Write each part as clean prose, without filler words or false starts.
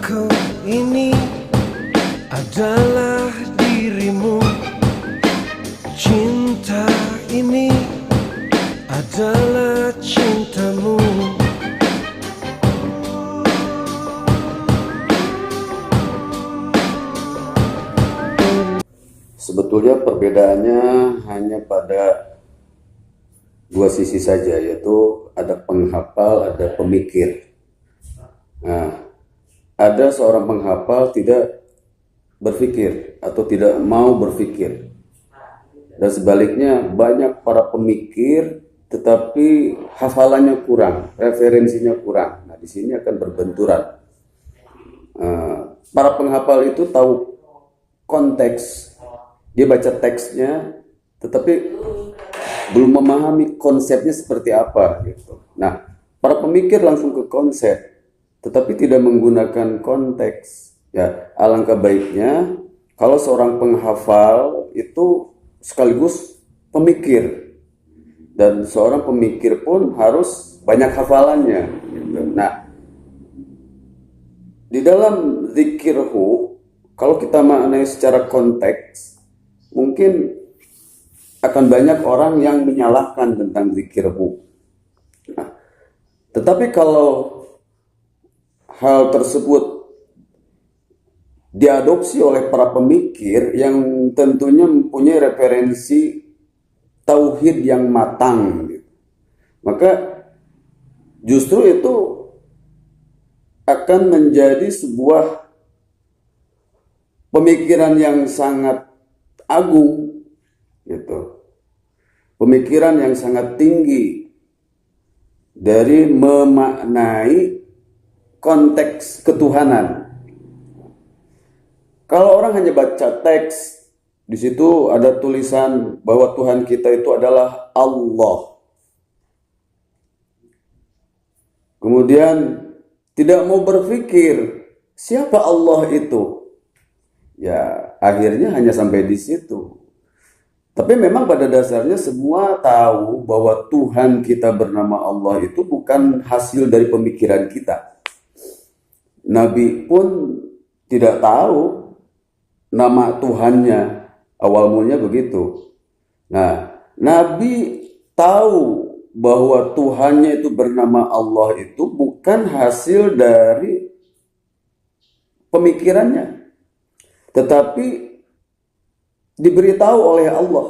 Aku ini adalah dirimu. Cinta ini adalah cintamu. Sebetulnya perbedaannya hanya pada dua sisi saja, yaitu ada penghafal, ada pemikir. Nah, ada seorang penghafal tidak berpikir atau tidak mau berpikir. Dan sebaliknya banyak para pemikir tetapi hafalannya kurang, referensinya kurang. Nah, di sini akan berbenturan. Para penghafal itu tahu konteks, dia baca teksnya tetapi belum memahami konsepnya seperti apa gitu. Nah, para pemikir langsung ke konsep tetapi tidak menggunakan konteks. Ya, alangkah baiknya kalau seorang penghafal itu sekaligus pemikir, dan seorang pemikir pun harus banyak hafalannya gitu. Nah, di dalam zikirhu, kalau kita maknai secara konteks, mungkin akan banyak orang yang menyalahkan tentang zikirhu. Nah, tetapi kalau hal tersebut diadopsi oleh para pemikir yang tentunya mempunyai referensi tauhid yang matang, gitu, maka justru itu akan menjadi sebuah pemikiran yang sangat agung, gitu. Pemikiran yang sangat tinggi dari memaknai konteks ketuhanan. Kalau orang hanya baca teks, di situ ada tulisan bahwa Tuhan kita itu adalah Allah. Kemudian tidak mau berpikir siapa Allah itu. Ya, akhirnya hanya sampai di situ. Tapi memang pada dasarnya semua tahu bahwa Tuhan kita bernama Allah itu bukan hasil dari pemikiran kita. Nabi pun tidak tahu nama Tuhannya, awal mulanya begitu. Nah, Nabi tahu bahwa Tuhannya itu bernama Allah itu bukan hasil dari pemikirannya, tetapi diberitahu oleh Allah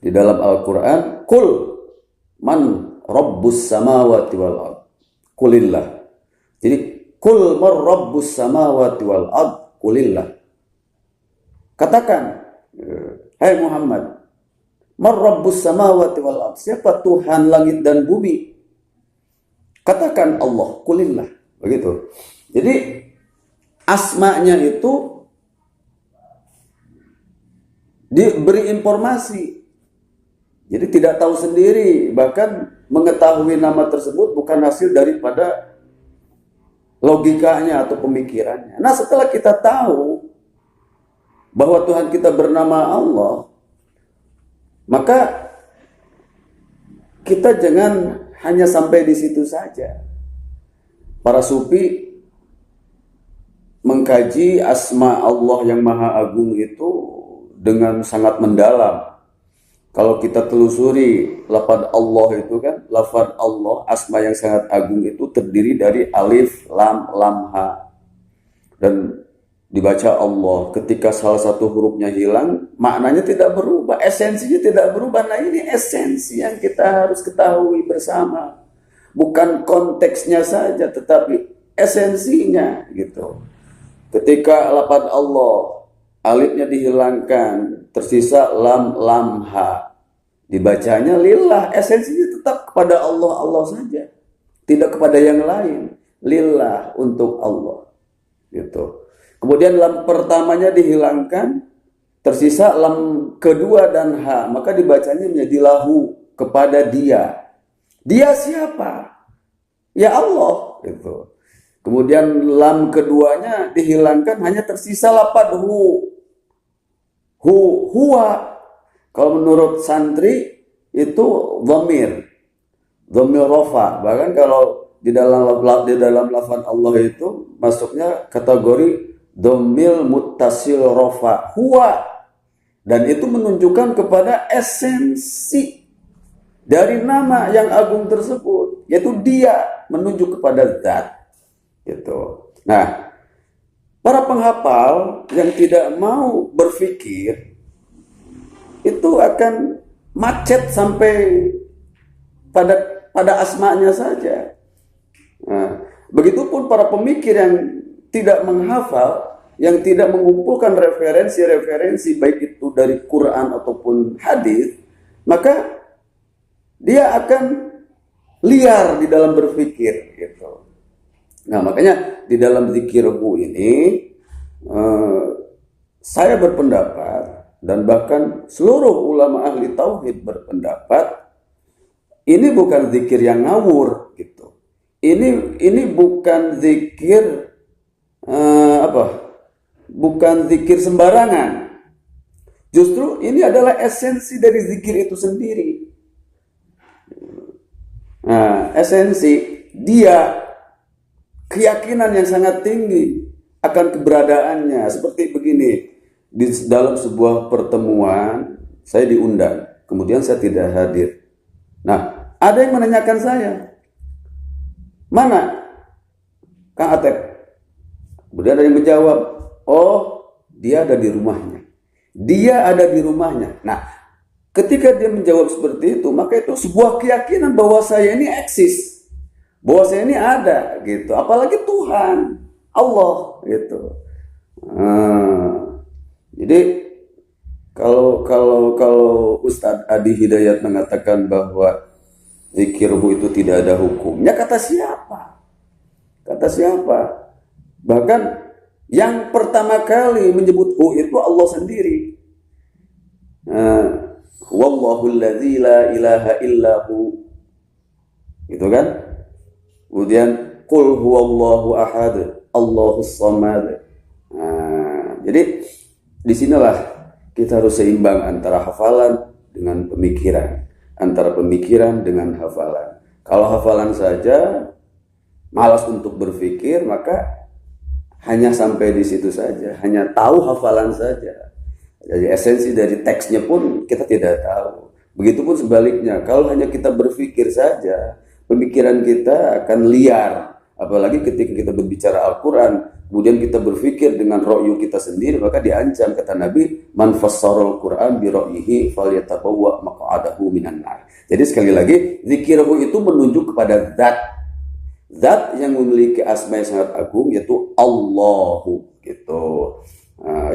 di dalam Al-Quran, Qul man rabbus samawati wal ard, Qulillah. Jadi Qul man rabbus samawati wal ard, Qulillah. Katakan, hai Muhammad, man rabbus samawati wal ard, siapa Tuhan langit dan bumi? Katakan Allah, Qulillah. Begitu. Jadi asma'nya itu diberi informasi. Jadi tidak tahu sendiri, bahkan mengetahui nama tersebut bukan hasil daripada logikanya atau pemikirannya. Nah, setelah kita tahu bahwa Tuhan kita bernama Allah, maka kita jangan hanya sampai di situ saja. Para sufi mengkaji asma Allah yang maha agung itu dengan sangat mendalam. Kalau kita telusuri lafaz Allah itu kan, lafaz Allah, asma yang sangat agung itu terdiri dari alif, lam, lam, ha. Dan dibaca Allah. Ketika salah satu hurufnya hilang, maknanya tidak berubah, esensinya tidak berubah. Nah, ini esensi yang kita harus ketahui bersama. Bukan konteksnya saja, tetapi esensinya gitu. Ketika lafaz Allah, alifnya dihilangkan, tersisa lam, lam, ha. Dibacanya lillah, esensinya tetap kepada Allah, Allah saja. Tidak kepada yang lain. Lillah, untuk Allah. Gitu. Kemudian lam pertamanya dihilangkan, tersisa lam kedua dan ha. Maka dibacanya menjadi lahu, kepada dia. Dia siapa? Ya Allah. Gitu. Kemudian lam keduanya dihilangkan, hanya tersisa lafaz hu. Huwa. Kalau menurut santri itu dhamir rofa. Bahkan kalau di dalam lafaz Allah itu masuknya kategori domil muttasil rofa huwa, dan itu menunjukkan kepada esensi dari nama yang agung tersebut, yaitu dia, menunjuk kepada zat gitu. Nah, para penghafal yang tidak mau berpikir itu akan macet sampai pada asmanya saja. Nah, begitupun para pemikir yang tidak menghafal, yang tidak mengumpulkan referensi-referensi baik itu dari Quran ataupun hadis, maka dia akan liar di dalam berpikir gitu. Nah, makanya di dalam zikirhu ini saya berpendapat, dan bahkan seluruh ulama ahli tauhid berpendapat, ini bukan zikir yang ngawur gitu. Ini bukan zikir bukan zikir sembarangan. Justru ini adalah esensi dari zikir itu sendiri. Nah, esensi dia keyakinan yang sangat tinggi akan keberadaannya. Seperti begini, di dalam sebuah pertemuan saya diundang, kemudian saya tidak hadir. Nah, ada yang menanyakan saya, mana Kang Atep? Kemudian ada yang menjawab, oh dia ada di rumahnya. Dia ada di rumahnya. Nah, ketika dia menjawab seperti itu, maka itu sebuah keyakinan bahwa saya ini eksis, bahwa saya ini ada gitu. Apalagi Tuhan, Allah gitu. Jadi kalau Ustadz Adi Hidayat mengatakan bahwa zikirhu itu tidak ada hukumnya, kata siapa? Kata siapa? Bahkan yang pertama kali menyebut hu itu Allah sendiri. Wallahu alladzi la ilaha illahu. Gitu kan? Kemudian qul huwallahu ahad, Allahus samad. Jadi disinilah kita harus seimbang antara hafalan dengan pemikiran, antara pemikiran dengan hafalan. Kalau hafalan saja malas untuk berpikir, maka hanya sampai di situ saja, hanya tahu hafalan saja. Jadi esensi dari teksnya pun kita tidak tahu. Begitupun sebaliknya, kalau hanya kita berpikir saja, pemikiran kita akan liar. Apalagi ketika kita berbicara Al-Quran, kemudian kita berpikir dengan ro'yu kita sendiri, maka diancam, kata Nabi, man fassarul Quran bi ro'yihi falyatabawwa maq'adahu minan nar. Jadi sekali lagi, zikirhu itu menunjuk kepada zat yang memiliki asma yang sangat agung, yaitu Allahu gitu.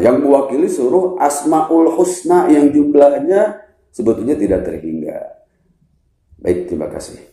Yang mewakili seluruh asmaul husna yang jumlahnya sebetulnya tidak terhingga. Baik, terima kasih.